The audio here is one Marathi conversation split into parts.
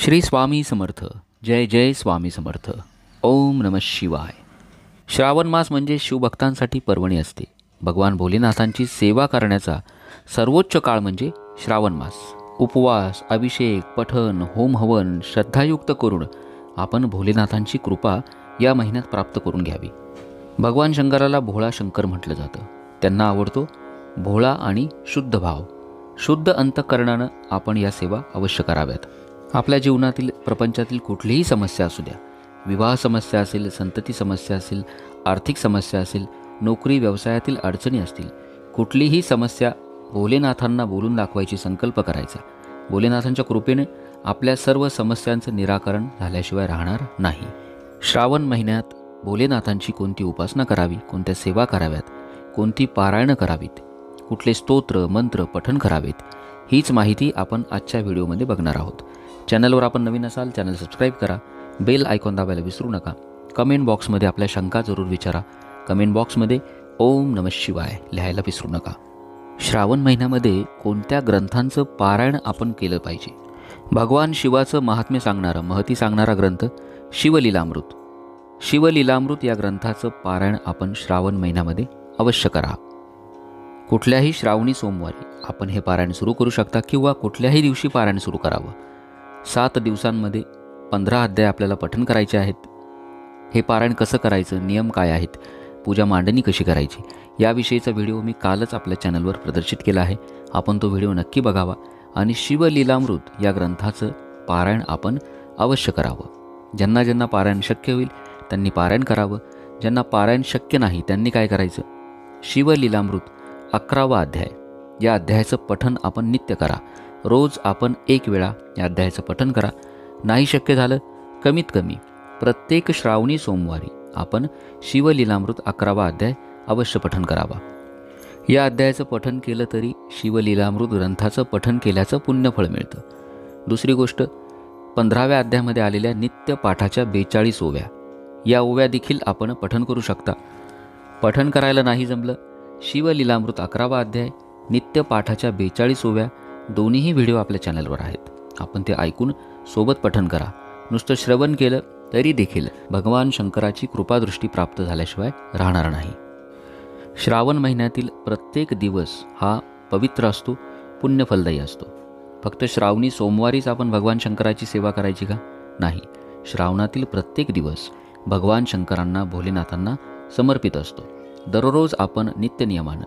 श्री स्वामी समर्थ. जय जय स्वामी समर्थ. ओम नमः शिवाय. श्रावण मास म्हणजे शिवभक्तांसाठी पर्वणी असते. भगवान भोलेनाथांची सेवा करण्याचा सर्वोच्च काळ म्हणजे श्रावण मास. उपवास, अभिषेक, पठण, होम हवन श्रद्धायुक्त करून आपण भोलेनाथांची कृपा या महिन्यात प्राप्त करून घ्यावी. भगवान शंकराला भोळा शंकर म्हटलं जातं. त्यांना आवडतो भोळा आणि शुद्ध भाव. शुद्ध अंतःकरणानं आपण या सेवा अवश्य कराव्यात. आपल्या जीवनातील प्रपंचातील कुठलीही समस्या असू द्या, विवाह समस्या असेल, संतती समस्या असेल, आर्थिक समस्या असेल, नोकरी व्यवसायातील अडचणी असतील, कुठलीही समस्या भोलेनाथांना बोलून दाखवायची संकल्प करायचा. भोलेनाथांच्या कृपेने आपल्या सर्व समस्यांचं निराकरण झाल्याशिवाय राहणार नाही. श्रावण महिन्यात भोलेनाथांची कोणती उपासना करावी, कोणत्या सेवा कराव्यात, कोणती पारायणं करावीत, कुठले स्तोत्र मंत्र पठण करावेत, हीच माहिती आपण आजच्या व्हिडिओमध्ये बघणार आहोत. चॅनलवर आपण नवीन असाल चॅनल सबस्क्राईब करा, बेल आयकॉन दाबायला विसरू नका. कमेंट बॉक्समध्ये आपल्या शंका जरूर विचारा. कमेंट बॉक्समध्ये ओम नमः शिवाय लिहायला विसरू नका. श्रावण महिन्यामध्ये कोणत्या ग्रंथांचं पारायण आपण केलं पाहिजे? भगवान शिवाचं महात्म्य सांगणारा, महती सांगणारा ग्रंथ शिवलीलामृत. शिवलीलामृत या ग्रंथाचं पारायण आपण श्रावण महिन्यामध्ये अवश्य करा. कुठल्याही श्रावणी सोमवारी आपण हे पारायण सुरू करू शकता किंवा कुठल्याही दिवशी पारायण सुरू करावं. 7 दिवसांमध्ये 15 अध्याय आपल्याला पठण करायचे आहेत. हे पारायण कसं करायचं, नियम काय आहेत, पूजा मांडणी कशी करायची, याविषयीचा व्हिडिओ मी कालच आपल्या चॅनलवर प्रदर्शित केला आहे. आपण तो व्हिडिओ नक्की बघावा आणि शिवलीलामृत या ग्रंथाचं पारायण आपण अवश्य करावं. ज्यांना ज्यांना पारायण शक्य होईल त्यांनी पारायण करावं. ज्यांना पारायण शक्य नाही त्यांनी काय करायचं? शिवलीलामृत 11वा अध्याय, या अध्यायाचं पठण आपण नित्य करा. रोज आपण 1 वेळा या अध्यायाचं पठण करा. नाही शक्य झालं कमीत कमी प्रत्येक श्रावणी सोमवारी आपण शिवलीलामृत 11वा अध्याय अवश्य पठण करावा. या अध्यायाचं पठण केलं तरी शिवलीलामृत ग्रंथाचं पठण केल्याचं पुण्यफळ मिळतं. दुसरी गोष्ट, 15व्या अध्यायामध्ये आलेल्या नित्य पाठाच्या 42 ओव्या, या ओव्या देखील आपण पठण करू शकता. पठण करायला नाही जमलं, शिवलीलामृत 11वा अध्याय, नित्य पाठाच्या 42 ओव्या दोन्हीही व्हिडिओ आपल्या चॅनलवर आहेत. आपण ते ऐकून सोबत पठण करा. नुसतं श्रवण केलं तरी देखील भगवान शंकराची कृपादृष्टी प्राप्त झाल्याशिवाय राहणार नाही. श्रावण महिन्यातील प्रत्येक दिवस हा पवित्र असतो, पुण्यफलदायी असतो. फक्त श्रावणी सोमवारीच आपण भगवान शंकराची सेवा करायची का? नाही. श्रावणातील प्रत्येक दिवस भगवान शंकरांना, भोलेनाथांना समर्पित असतो. दररोज आपण नित्यनियमानं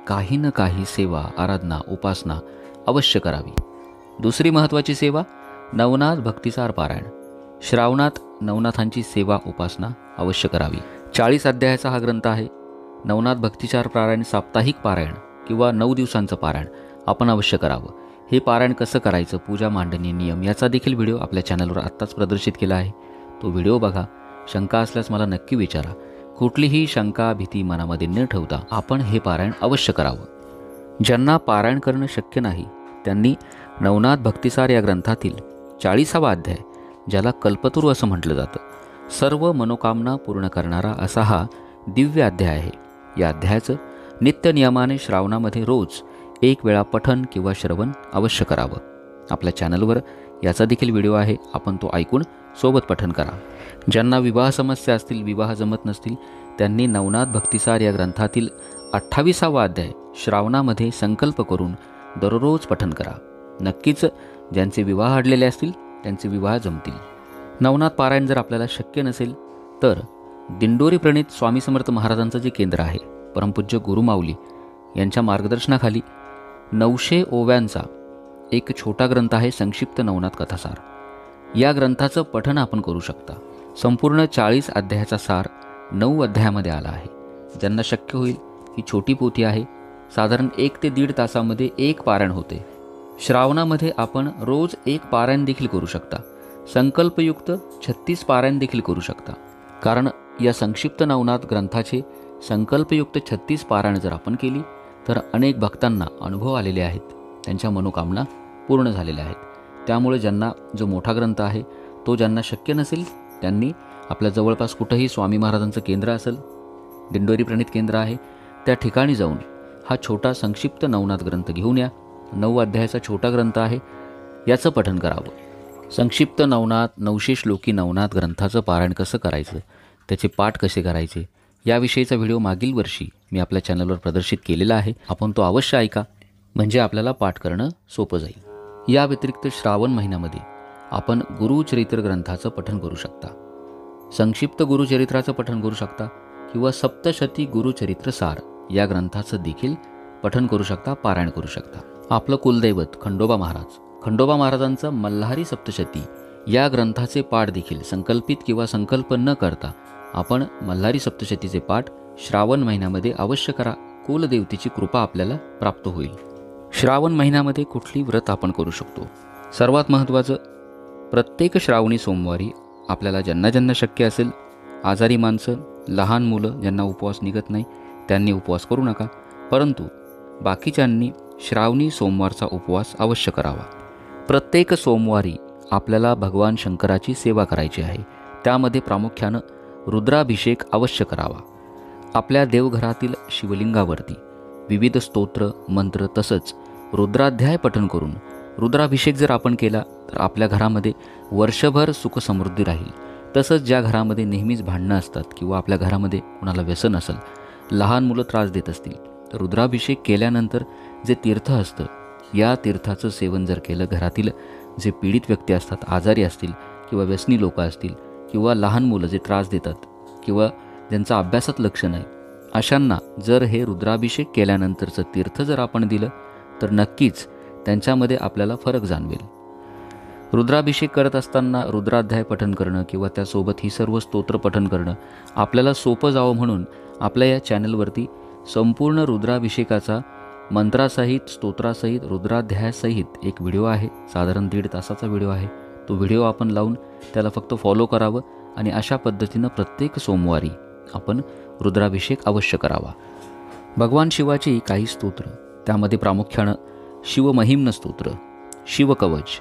काही ना काही सेवा, आराधना, उपासना अवश्य करावी. दुसरी महत्त्वाची सेवा, नवनाथ भक्तिसार पारायण. श्रावणात नवनाथांची सेवा, उपासना अवश्य करावी. 40 अध्यायाचा हा ग्रंथ आहे. नवनाथ भक्तिसार पारायण साप्ताहिक पारायण किंवा 9 दिवसांचं पारायण आपण अवश्य करावं. हे पारायण कसं करायचं, पूजा मांडणी, नियम याचा देखील व्हिडिओ आपल्या चॅनलवर आत्ताच प्रदर्शित केला आहे. तो व्हिडिओ बघा. शंका असल्यास मला नक्की विचारा. कुठलीही शंका, भीती मनामध्ये न ठेवता आपण हे पारायण अवश्य करावं. ज्यांना पारायण करणं शक्य नाही त्यांनी नवनाथ भक्तिसार या ग्रंथातील 40वा अध्याय, ज्याला कल्पतरू असं म्हटलं जातं, सर्व मनोकामना पूर्ण करणारा असा हा दिव्य अध्याय आहे. या अध्यायाचं नित्यनियमाने श्रावणामध्ये रोज 1 वेळा पठण किंवा श्रवण अवश्य करावं. आपल्या चॅनलवर याचा देखील व्हिडिओ आहे. आपण तो ऐकून सोबत पठण करा. ज्यांना विवाह समस्या असतील, विवाह जमत नसतील, त्यांनी नवनाथ भक्तिसार या ग्रंथातील 28वा अध्याय श्रावणामध्ये संकल्प करून दररोज पठण करा. नक्कीच ज्यांचे विवाह अडलेले असतील त्यांचे विवाह जमतील. नवनाथ पारायण जर आपल्याला शक्य नसेल तर दिंडोरी प्रणित स्वामी समर्थ महाराजांचं जे केंद्र आहे, परमपूज्य गुरुमाऊली यांच्या मार्गदर्शनाखाली 900 ओव्यांचा एक छोटा ग्रंथ आहे, संक्षिप्त नवनाथ कथासार. या ग्रंथाचं पठण आपण करू शकता. संपूर्ण 40 अध्यायाचा सार 9 अध्यायामध्ये आला आहे. ज्यांना शक्य होईल, ही छोटी पोथी आहे. साधारण 1 ते 1.5 तासामध्ये एक पारायण होते. श्रावणामध्ये आपण रोज 1 पारायण देखील करू शकता. संकल्पयुक्त 36 पारायण देखील करू शकता. कारण या संक्षिप्त नवनाथ ग्रंथाचे संकल्पयुक्त 36 पारायण जर आपण केली तर अनेक भक्तांना अनुभव आलेले आहेत, त्यांच्या मनोकामना पूर्ण झालेल्या आहेत. त्यामुळे ज्यांना जो मोठा ग्रंथ आहे तो ज्यांना शक्य नसेल त्यांनी आपल्या जवळपास कुठंही स्वामी महाराजांचं केंद्र असेल, दिंडोरी प्रणित केंद्र आहे, त्या ठिकाणी जाऊन हा छोटा संक्षिप्त नवनाथ ग्रंथ घेऊन या. 9 अध्यायाचा छोटा ग्रंथ आहे, याचं पठण करावं. संक्षिप्त नवनाथ 900 श्लोकी नवनाथ ग्रंथाचं पारायण कसं करायचं, त्याचे पाठ कसे करायचे याविषयीचा व्हिडिओ मागील वर्षी मी आपल्या चॅनलवर प्रदर्शित केलेला आहे. आपण तो अवश्य ऐका, म्हणजे आपल्याला पाठ करणं सोपं जाईल. या व्यतिरिक्त श्रावण महिन्यामध्ये आपण गुरुचरित्र ग्रंथाचं पठण करू शकता, संक्षिप्त गुरुचरित्राचं पठण करू शकता किंवा सप्तशती गुरुचरित्र सार या ग्रंथाचं देखील पठण करू शकता, पारायण करू शकता. आपलं कुलदैवत खंडोबा महाराजांचं मल्हारी सप्तशती या ग्रंथाचे पाठ देखील संकल्पित किंवा संकल्प न करता आपण मल्हारी सप्तशतीचे पाठ श्रावण महिन्यामध्ये अवश्य करा. कुलदेवतेची कृपा आपल्याला प्राप्त होईल. श्रावण महिन्यामध्ये कुठली व्रत आपण करू शकतो? सर्वात महत्त्वाचं, प्रत्येक श्रावणी सोमवारी आपल्याला ज्यांना ज्यांना शक्य असेल, आजारी माणसं, लहान मुलं ज्यांना उपवास निघत नाही त्यांनी उपवास करू नका, परंतु बाकीच्यांनी श्रावणी सोमवारचा उपवास अवश्य करावा. प्रत्येक सोमवारी आपल्याला भगवान शंकराची सेवा करायची आहे. त्यामध्ये प्रामुख्यानं रुद्राभिषेक अवश्य करावा. आपल्या देवघरातील शिवलिंगावरती विविध स्तोत्र, मंत्र तसंच रुद्राध्याय पठण करून रुद्राभिषेक जर आपण केला तर आपल्या घरामध्ये वर्षभर सुखसमृद्धी राहील. तसंच ज्या घरामध्ये नेहमीच भांडणं असतात किंवा आपल्या घरामध्ये कुणाला व्यसन असेल, लहान मुलं त्रास देत असतील, तर रुद्राभिषेक केल्यानंतर जे तीर्थ असतं, या तीर्थाचं सेवन जर केलं, घरातील जे पीडित व्यक्ती असतात, आजारी असतील किंवा व्यसनी लोक असतील किंवा लहान मुलं जे त्रास देतात किंवा ज्यांचं अभ्यासात लक्ष नाही, अशांना जर हे रुद्राभिषेक केल्यानंतरचं तीर्थ जर आपण दिलं तर नक्कीच त्यांच्यामध्ये आपल्याला फरक जाणवेल. रुद्राभिषेक करत असताना रुद्राध्याय पठण करणं किंवा त्यासोबत ही सर्व स्तोत्र पठण करणं आपल्याला सोपं जावं म्हणून आपल्या या चॅनलवरती संपूर्ण रुद्राभिषेकाचा मंत्रासहित, स्तोत्रासहित, रुद्राध्यायासहित एक व्हिडिओ आहे. साधारण 1.5 तासाचा व्हिडिओ आहे. तो व्हिडिओ आपण लावून त्याला फक्त फॉलो करावं आणि अशा पद्धतीनं प्रत्येक सोमवारी आपण रुद्राभिषेक अवश्य करावा. भगवान शिवाची काही स्तोत्र, त्यामध्ये प्रामुख्यानं शिवमहिम्न स्तोत्र, शिवकवच,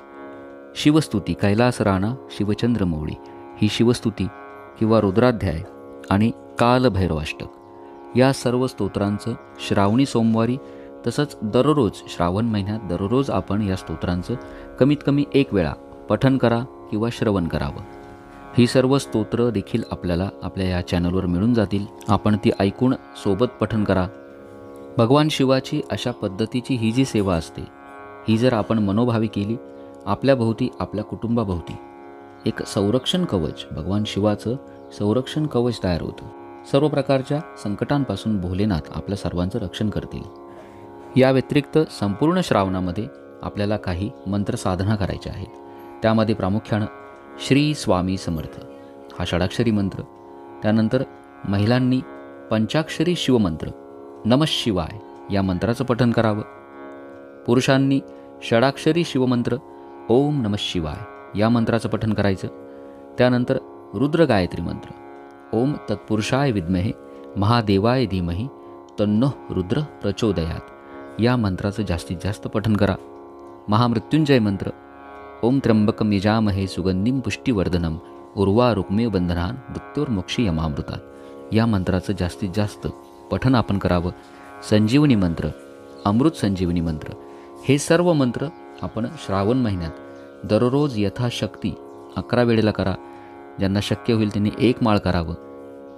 शिवस्तुती, कैलास राणा, शिवचंद्रमौळी ही शिवस्तुती किंवा रुद्राध्याय आणि कालभैरवाष्टक या सर्व स्तोत्रांचं श्रावणी सोमवारी तसंच दररोज श्रावण महिन्यात दररोज आपण या स्तोत्रांचं कमीत कमी 1 वेळा पठण करा किंवा श्रवण करावं. ही सर्व स्तोत्र देखील आपल्याला आपल्या या चॅनलवर मिळून जातील. आपण ती ऐकून सोबत पठण करा. भगवान शिवाची अशा पद्धतीची ही जी सेवा असते, ही जर आपण मनोभावी केली, आपल्या भोवती, आपल्या कुटुंबाभोवती एक संरक्षण कवच, भगवान शिवाचं संरक्षण कवच तयार होतं. सर्व प्रकारच्या संकटांपासून भोलेनाथ आपल्या सर्वांचं रक्षण करतील. या व्यतिरिक्त संपूर्ण श्रावणामध्ये आपल्याला काही मंत्र साधना करायच्या आहेत. त्यामध्ये प्रामुख्यानं श्री स्वामी समर्थ हा षडाक्षरी मंत्र, त्यानंतर महिलांनी पंचाक्षरी शिवमंत्र नमः शिवाय या मंत्राचं पठण करावं. पुरुषांनी षडाक्षरी शिवमंत्र ओम नमः शिवाय या मंत्राचं पठण करायचं. त्यानंतर रुद्र गायत्री मंत्र ओम तत्पुरुषाय विद्महे महादेवाय धीमहि तन्नो रुद्र प्रचोदयात या मंत्राचं जास्तीत जास्त पठण करा. महामृत्युंजय मंत्र ओम त्र्यंबकम यजामहे सुगंधिं पुष्टिवर्धनम उर्वा रुक्मे बंधनान मृत्योर्मोक्षी यमामृतात या मंत्राचं जास्तीत जास्त पठण आपण करावं. संजीवनी मंत्र, अमृत संजीवनी मंत्र हे सर्व मंत्र आपण श्रावण महिन्यात दररोज यथाशक्ती 11 वेळेला करा. ज्यांना शक्य होईल त्यांनी 1 माळ करावं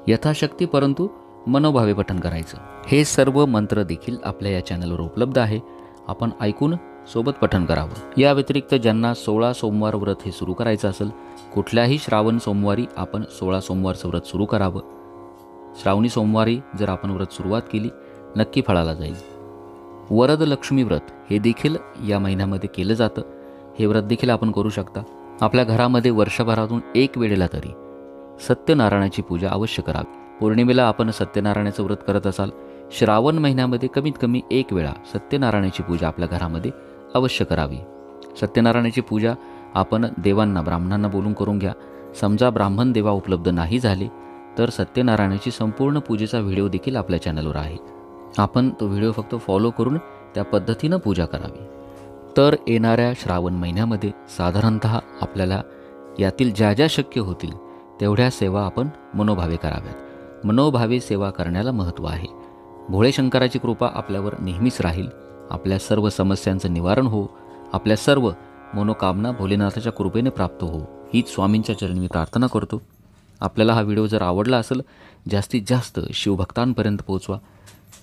यथाशक्ती, परंतु मनोभावे पठण करायचं. हे सर्व मंत्र देखील आपल्या या चॅनलवर उपलब्ध आहे. आपण ऐकून सोबत पठण करावं. या व्यतिरिक्त ज्यांना 16 सोमवार व्रत हे सुरू करायचं असेल, कुठल्याही श्रावण सोमवारी आपण 16 सोमवारचं व्रत सुरू करावं. श्रावणी सोमवारी जर आपण व्रत सुरुवात केली नक्की फळाला जाईल. वरद लक्ष्मी व्रत हे देखील या महिन्यामध्ये केलं जातं. हे व्रत देखील आपण करू शकता. आपल्या घरामध्ये वर्षभरातून 1 वेळेला तरी सत्यनारायणाची पूजा अवश्य करावी. पौर्णिमेला आपण सत्यनारायणाचं व्रत करत असाल, श्रावण महिन्यामध्ये कमीत कमी 1 वेळा सत्यनारायणाची पूजा आपल्या घरामध्ये अवश्य करावी. सत्यनारायणाची पूजा आपण देवांना, ब्राह्मणांना बोलून करून घ्या. समजा ब्राह्मण देवा उपलब्ध नाही झाले तर सत्यनारायणाची संपूर्ण पूजेचा व्हिडिओ देखील आपल्या चॅनलवर आहे. आपण तो व्हिडिओ फक्त फॉलो करून त्या पद्धतीनं पूजा करावी. तर येणाऱ्या श्रावण महिन्यामध्ये साधारणतः आपल्याला यातील ज्या ज्या शक्य होतील तेवढ्या सेवा आपण मनोभावे कराव्यात. मनोभावे सेवा करण्याला महत्त्व आहे. भोळे शंकराची कृपा आपल्यावर नेहमीच राहील. आपल्या सर्व समस्यांचं निवारण हो. आपल्या सर्व मनोकामना भोलेनाथाच्या कृपेने प्राप्त हो, हीच स्वामींच्या चरणी मी प्रार्थना करतो. आपल्याला हा व्हिडिओ जर आवडला असेल, जास्तीत जास्त शिवभक्तांपर्यंत पोहोचवा.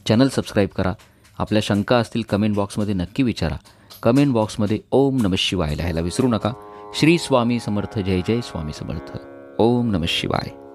चॅनल सबस्क्राईब करा. आपल्या शंका असतील कमेंट बॉक्समध्ये नक्की विचारा. कमेंट बॉक्समध्ये ओम नमः शिवाय लिहायला विसरू नका. श्री स्वामी समर्थ. जय जय स्वामी समर्थ. ओम नमः शिवाय.